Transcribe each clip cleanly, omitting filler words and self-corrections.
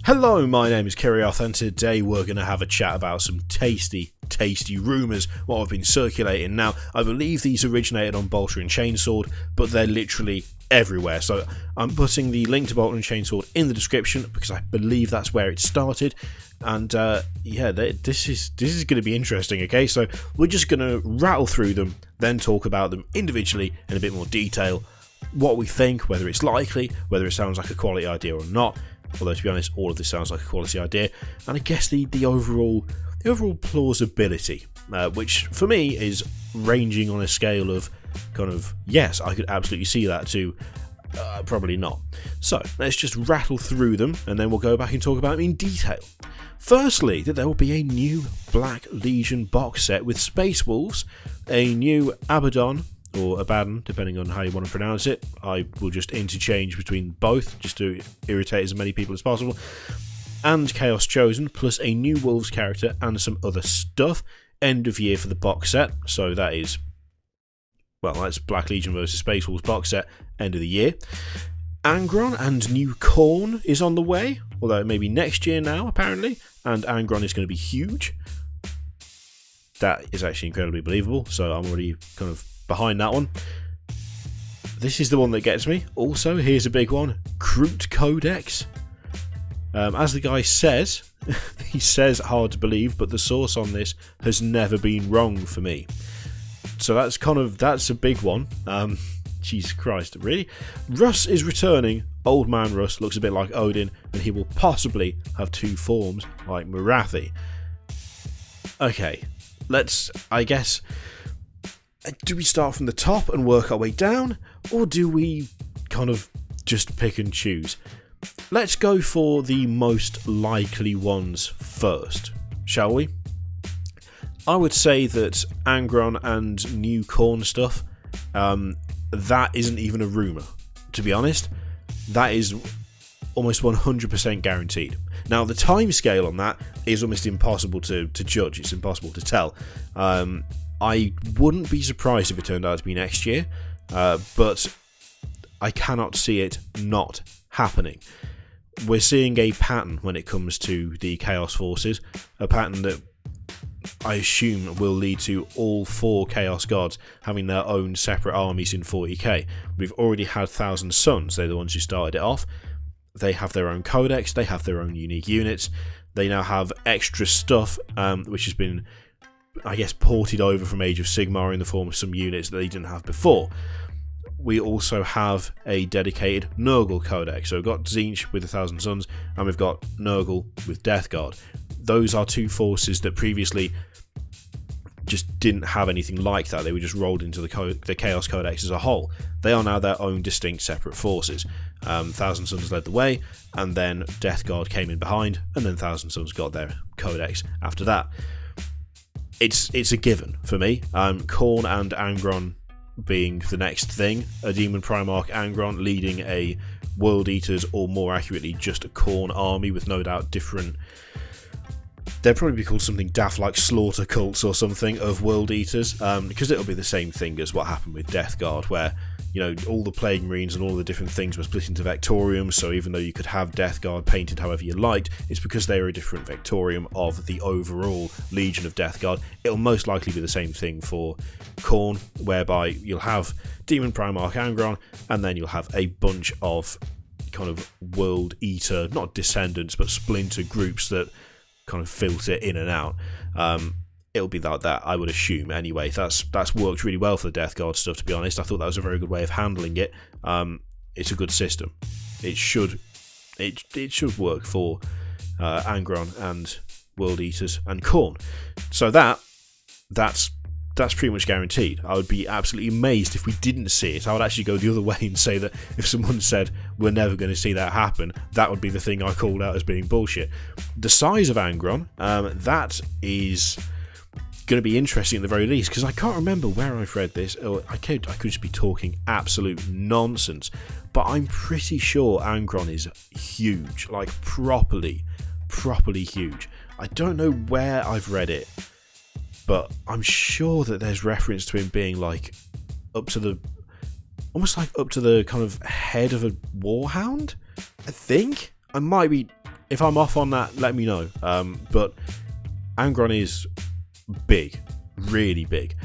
Hello, my name is Kiriath, and today we're going to have a chat about some tasty rumours, what have been circulating. Now, I believe these originated on Bolter and Chainsword, but they're literally everywhere. So I'm putting the link to Bolter and Chainsword in the description because I believe that's where it started. And yeah, this is going to be interesting. Okay, so we're just going to rattle through them, then talk about them individually in a bit more detail. What we think, whether it's likely, whether it sounds like a quality idea or not. Although, to be honest, all of this sounds like a quality idea, and I guess the overall plausibility, which for me is ranging on a scale of kind of yes, I could absolutely see that, to probably not. So let's just rattle through them, and then we'll go back and talk about them in detail. Firstly, that there will be a new Black Legion box set with Space Wolves, a new Abaddon, or Abaddon, depending on how you want to pronounce it. I will just interchange between both, just to irritate as many people as possible. And Chaos Chosen, plus a new Wolves character and some other stuff. End of year for the box set, so that is, well, that's Black Legion versus Space Wolves box set, end of the year. Angron and new Khorne is on the way, although it may be next year now, apparently, and Angron is going to be huge. That is actually incredibly believable, so I'm already kind of behind that one. This is the one that gets me. Also, here's a big one. Kroot Codex. As the guy says, he says hard to believe, but the source on this has never been wrong for me. So that's a big one. Jesus Christ, really? Russ is returning. Old man Russ looks a bit like Odin, and he will possibly have two forms like Marathi. Okay, I guess, do we start from the top and work our way down, or do we kind of just pick and choose? Let's go for the most likely ones first, shall we? I would say that Angron and new Khorne stuff, that isn't even a rumour, to be honest. That is almost 100% guaranteed. Now, the timescale on that is almost impossible to judge. It's impossible to tell. I wouldn't be surprised if it turned out to be next year, but I cannot see it not happening. We're seeing a pattern when it comes to the Chaos Forces, a pattern that I assume will lead to all four Chaos Gods having their own separate armies in 40k. We've already had Thousand Sons, they're the ones who started it off. They have their own codex, they have their own unique units, they now have extra stuff, which has been, I guess, ported over from Age of Sigmar in the form of some units that they didn't have before. We also have a dedicated Nurgle codex. So we've got Tzeentch with the Thousand Sons, and we've got Nurgle with Death Guard. Those are two forces that previously just didn't have anything like that. They were just rolled into the Chaos Codex as a whole. They are now their own distinct separate forces. Thousand Sons led the way, and then Death Guard came in behind, and then Thousand Sons got their codex after that. It's a given for me. Khorne and Angron being the next thing. A Daemon Primarch Angron leading a World Eaters, or more accurately, just a Khorne army with no doubt different... They'd probably be called something daft like Slaughter Cults or something of World Eaters, because it'll be the same thing as what happened with Death Guard, where, you know, all the Plague Marines and all the different things were split into Vectoriums, so even though you could have Death Guard painted however you liked, it's because they were a different Vectorium of the overall Legion of Death Guard. It'll most likely be the same thing for Khorne, whereby you'll have Daemon Primarch Angron, and then you'll have a bunch of kind of World Eater, not descendants, but splinter groups that kind of filter in and out. It'll be like that, I would assume. Anyway, that's worked really well for the Death Guard stuff, to be honest. I thought that was a very good way of handling it. It's a good system. It should work for Angron and World Eaters and Khorne. So that's pretty much guaranteed. I would be absolutely amazed if we didn't see it. I would actually go the other way and say that if someone said we're never going to see that happen, that would be the thing I called out as being bullshit. The size of Angron, that is going to be interesting at the very least, because I can't remember where I've read this, or I could just be talking absolute nonsense, but I'm pretty sure Angron is huge, like properly huge. I don't know where I've read it, but I'm sure that there's reference to him being like almost like up to the kind of head of a warhound, I think. I might be If I'm off on that, let me know. But Angron is big, really big.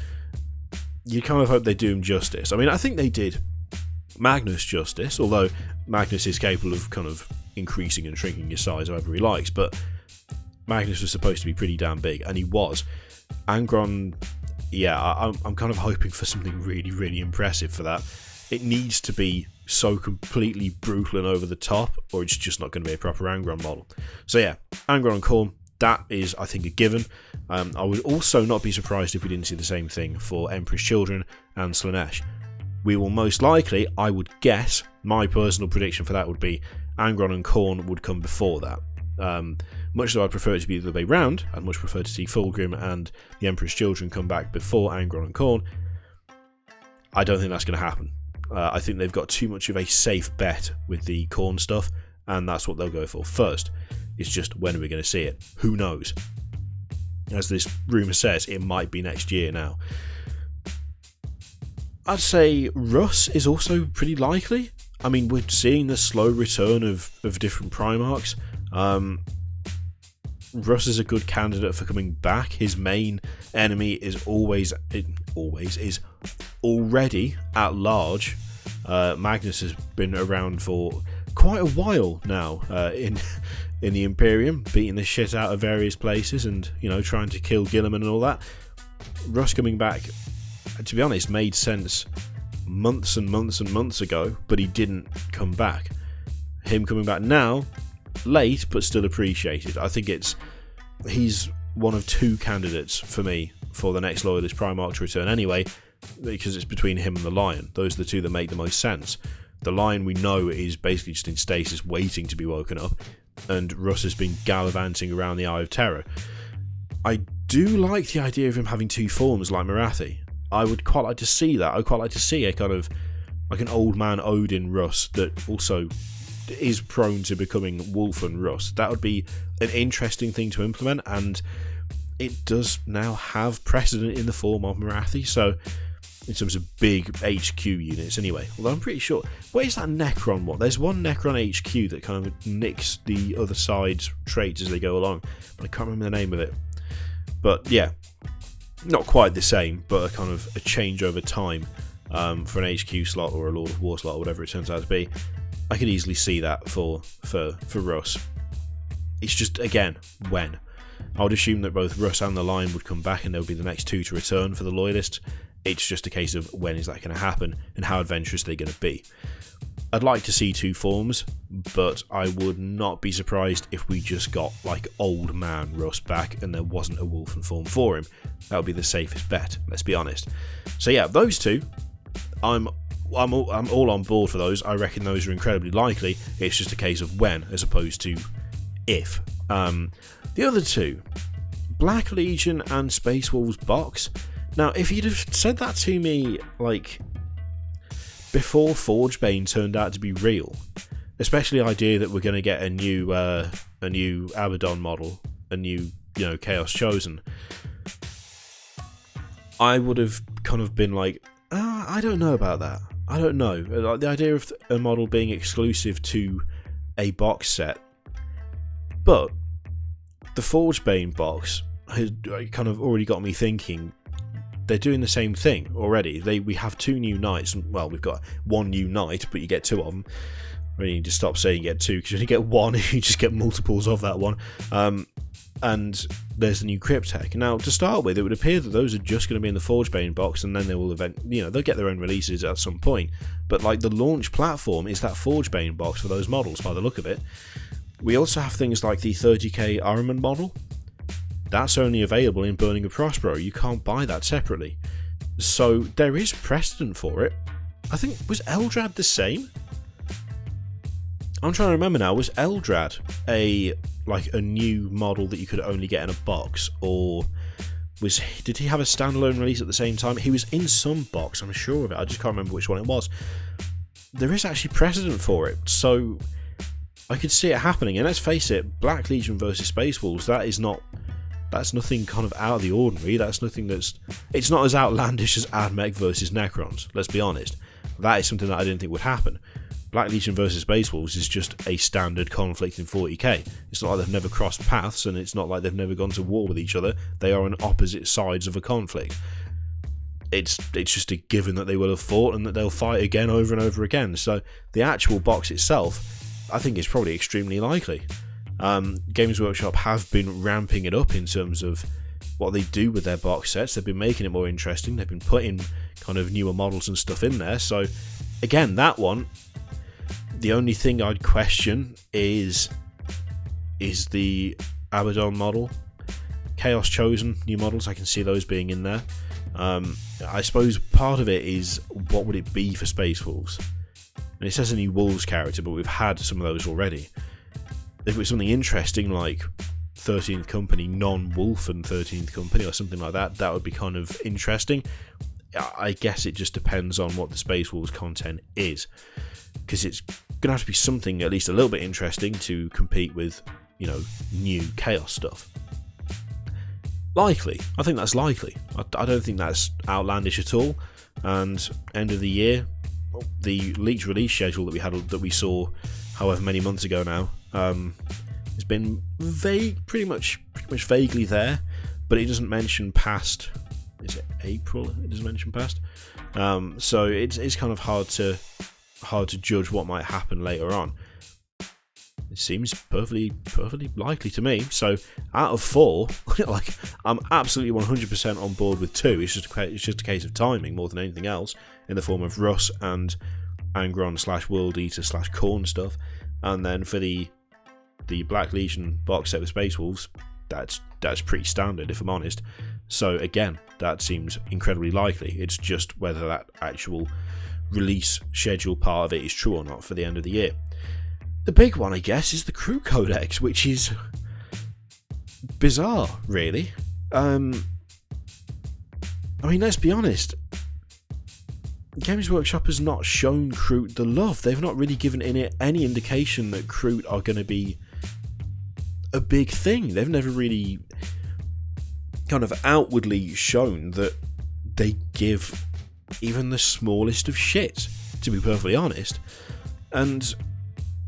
You kind of hope they do him justice. I mean, I think they did Magnus justice, although Magnus is capable of kind of increasing and shrinking his size however he likes, but Magnus was supposed to be pretty damn big, and he was. Angron, yeah, I'm kind of hoping for something really, really impressive for that. It needs to be so completely brutal and over the top, or it's just not going to be a proper Angron model. So yeah, Angron and Khorne, that is, I think, a given. I would also not be surprised if we didn't see the same thing for Emperor's Children and Slaanesh. We will most likely, I would guess, my personal prediction for that would be Angron and Khorne would come before that. Much as I'd prefer it to be the other way round, I'd much prefer to see Fulgrim and the Emperor's Children come back before Angron and Khorne. I don't think that's going to happen. I think they've got too much of a safe bet with the Khorne stuff, and that's what they'll go for first. It's just, when are we going to see it? Who knows? As this rumour says, it might be next year now. I'd say Russ is also pretty likely. I mean, we're seeing the slow return of different Primarchs. Russ is a good candidate for coming back. His main enemy is already at large. Magnus has been around for quite a while now in the Imperium, beating the shit out of various places and, you know, trying to kill Guilliman and all that. Russ coming back, to be honest, made sense months and months and months ago, but he didn't come back. Him coming back now, late but still appreciated. I think he's one of two candidates for me for the next Loyalist Primarch to return anyway, because it's between him and the Lion. Those are the two that make the most sense. The Lion, we know, is basically just in stasis waiting to be woken up, and Russ has been gallivanting around the Eye of Terror. I do like the idea of him having two forms like Morathi. I would quite like to see that. I'd quite like to see a kind of like an old man Odin Russ that also is prone to becoming Wulfen Russ. That would be an interesting thing to implement, and it does now have precedent in the form of Morathi, so in terms of big HQ units anyway. Although I'm pretty sure, what is that Necron one? There's one Necron HQ that kind of nicks the other side's traits as they go along, but I can't remember the name of it. But yeah, not quite the same, but a kind of a change over time for an HQ slot or a Lord of War slot or whatever it turns out to be. I could easily see that for Russ. It's just, again, when. I would assume that both Russ and the Lion would come back and they'll be the next two to return for the Loyalists. It's just a case of when is that going to happen and how adventurous they're going to be. I'd like to see two forms, but I would not be surprised if we just got like old man Russ back and there wasn't a Wulfen form for him. That would be the safest bet, let's be honest. So yeah, those two, I'm all on board for those. I reckon those are incredibly likely. It's just a case of when as opposed to if. The other two, Black Legion and Space Wolves box. Now, if you'd have said that to me like before Forgebane turned out to be real, especially the idea that we're going to get a new Abaddon model, a new Chaos Chosen, I would have kind of been like, I don't know about that. I don't know. Like the idea of a model being exclusive to a box set, but the Forgebane box has kind of already got me thinking. They're doing the same thing already. We have two new knights. Well, we've got one new knight, but you get two of them. I really need to stop saying you get two, because you only get one, you just get multiples of that one. And there's the new Cryptek. Now, to start with, it would appear that those are just going to be in the Forgebane box, and then they will they'll get their own releases at some point. But like the launch platform is that Forgebane box for those models, by the look of it. We also have things like the 30k Ahriman model. That's only available in Burning of Prospero. You can't buy that separately. So there is precedent for it. I think, was Eldrad the same? I'm trying to remember now. Was Eldrad a new model that you could only get in a box, or did he have a standalone release at the same time? He was in some box, I'm sure of it. I just can't remember which one it was. There is actually precedent for it, so I could see it happening. And let's face it, Black Legion versus Space Wolves, that's nothing kind of out of the ordinary. It's not as outlandish as Admech versus Necrons, let's be honest. That is something that I didn't think would happen. Black Legion versus Space Wolves is just a standard conflict in 40k. It's not like they've never crossed paths, and it's not like they've never gone to war with each other. They are on opposite sides of a conflict. It's just a given that they will have fought and that they'll fight again over and over again. So the actual box itself, I think, is probably extremely likely. Games Workshop have been ramping it up in terms of what they do with their box sets. They've been making it more interesting. They've been putting kind of newer models and stuff in there. So again, that one, the only thing I'd question is the Abaddon model. Chaos Chosen new models, I can see those being in there. I suppose part of it is, what would it be for Space Wolves? And it says a new Wolves character, but we've had some of those already. If it was something interesting like 13th Company, non-Wulfen 13th Company or something like that, that would be kind of interesting. I guess it just depends on what the Space Wolves content is, because it's going to have to be something at least a little bit interesting to compete with, you know, new Chaos stuff. Likely. I think that's likely. I don't think that's outlandish at all. And end of the year, the leaked release schedule that we saw however many months ago now, has been pretty much vaguely there, but it doesn't mention past. Is it April? It doesn't mention past. So it's kind of hard to judge what might happen later on. It seems perfectly likely to me. So out of 4, like, I'm absolutely 100% on board with 2. It's just a case of timing more than anything else, in the form of Russ and Angron / World Eater / Khorne stuff. And then for the Black Legion box set with Space Wolves, that's pretty standard, if I'm honest. So again, that seems incredibly likely. It's just whether that actual release schedule part of it is true or not for the end of the year. The big one, I guess, is the Kroot Codex, which is bizarre, really. I mean, let's be honest. Games Workshop has not shown Kroot the love. They've not really given any indication that Kroot are going to be a big thing. They've never really kind of outwardly shown that they give even the smallest of shit, to be perfectly honest. And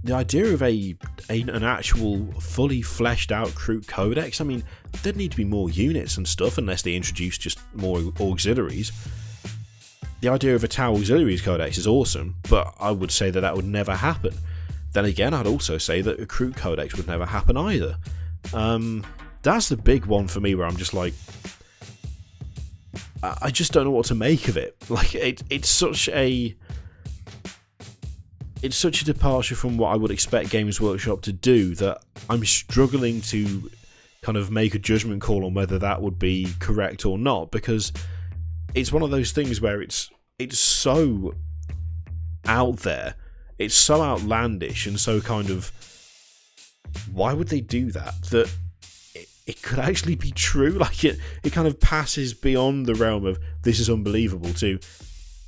the idea of an actual fully fleshed out Kroot Codex, I mean, there'd need to be more units and stuff unless they introduce just more auxiliaries. The idea of a Tau Auxiliaries Codex is awesome, but I would say that would never happen. Then again, I'd also say that a Kroot Codex would never happen either. That's the big one for me, where I'm just like, I just don't know what to make of it. Like, it's such a departure from what I would expect Games Workshop to do that I'm struggling to kind of make a judgment call on whether that would be correct or not, because it's one of those things where it's so out there, it's so outlandish, and so kind of, why would they do that it could actually be true? Like, it kind of passes beyond the realm of this is unbelievable to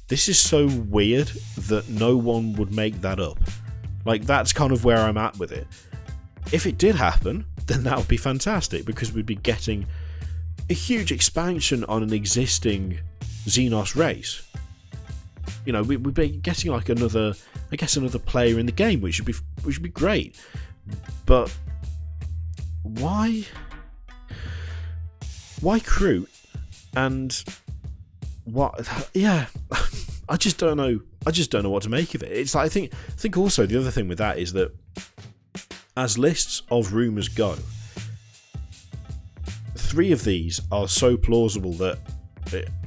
this is so weird that no one would make that up. Like, that's kind of where I'm at with it. If it did happen, then that would be fantastic, because we'd be getting a huge expansion on an existing Xenos race. You know, we'd be getting like another player in the game, which would be great. But why Kroot? And what? Yeah, I just don't know. I just don't know what to make of it. It's like, I think also the other thing with that is that, as lists of rumours go, 3 of these are so plausible that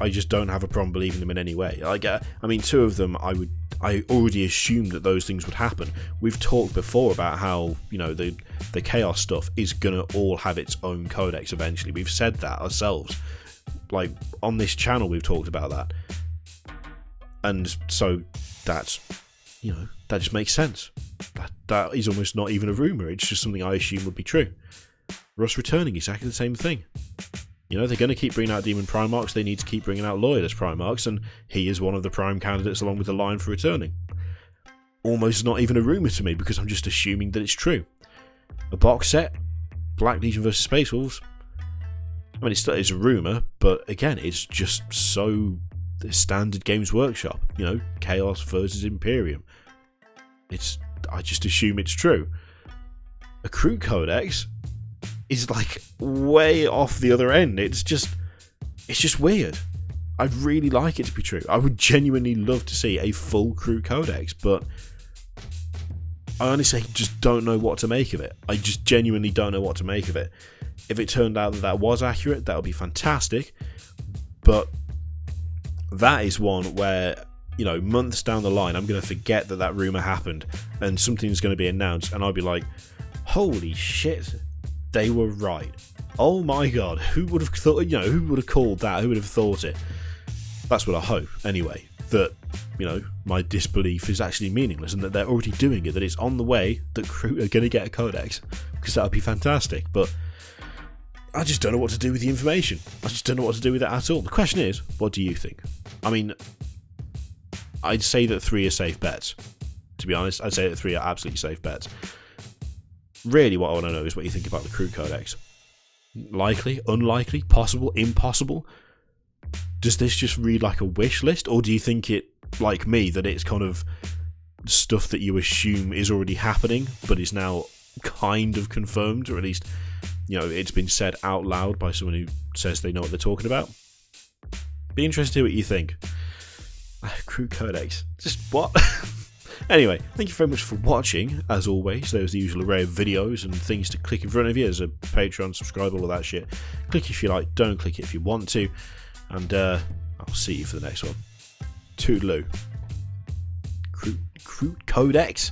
I just don't have a problem believing them in any way. Like, I mean, 2 of them I already assumed that those things would happen. We've talked before about how, you know, the Chaos stuff is gonna all have its own codex eventually. We've said that ourselves. Like, on this channel we've talked about that. And so that's, you know, that just makes sense. That is almost not even a rumour, it's just something I assume would be true. Russ returning, exactly the same thing. You know, they're going to keep bringing out Daemon Primarchs, they need to keep bringing out Loyalist Primarchs, and he is one of the prime candidates along with the line for returning. Almost not even a rumour to me, because I'm just assuming that it's true. A box set, Black Legion vs Space Wolves. I mean, it's a rumour, but again, it's just so standard Games Workshop. You know, Chaos versus Imperium. I just assume it's true. A Kroot Codex is like way off the other end. It's just weird. I'd really like it to be true. I would genuinely love to see a full Kroot Codex, but I honestly just don't know what to make of it. I just genuinely don't know what to make of it. If it turned out that was accurate, that would be fantastic. But that is one where, months down the line, I'm going to forget that rumour happened and something's going to be announced and I'll be like, holy shit, they were right. Oh my god, who would have thought, who would have called that? Who would have thought it? That's what I hope, anyway, that, my disbelief is actually meaningless and that they're already doing it, that it's on the way, that Kroot are going to get a codex, because that would be fantastic, but I just don't know what to do with the information. I just don't know what to do with it at all. The question is, what do you think? I mean, I'd say that 3 are safe bets. To be honest, I'd say that 3 are absolutely safe bets. Really, what I want to know is what you think about the Kroot Codex. Likely, unlikely, possible, impossible? Does this just read like a wish list, or do you think it, like me, that it's kind of stuff that you assume is already happening, but is now kind of confirmed, or at least, it's been said out loud by someone who says they know what they're talking about? Be interested to hear what you think. Kroot Codex. Just what? Anyway, thank you very much for watching. As always, there's the usual array of videos and things to click in front of you. There's a Patreon, subscribe, all of that shit. Click if you like, don't click it if you want to. And I'll see you for the next one. Toodaloo. Kroot Codex?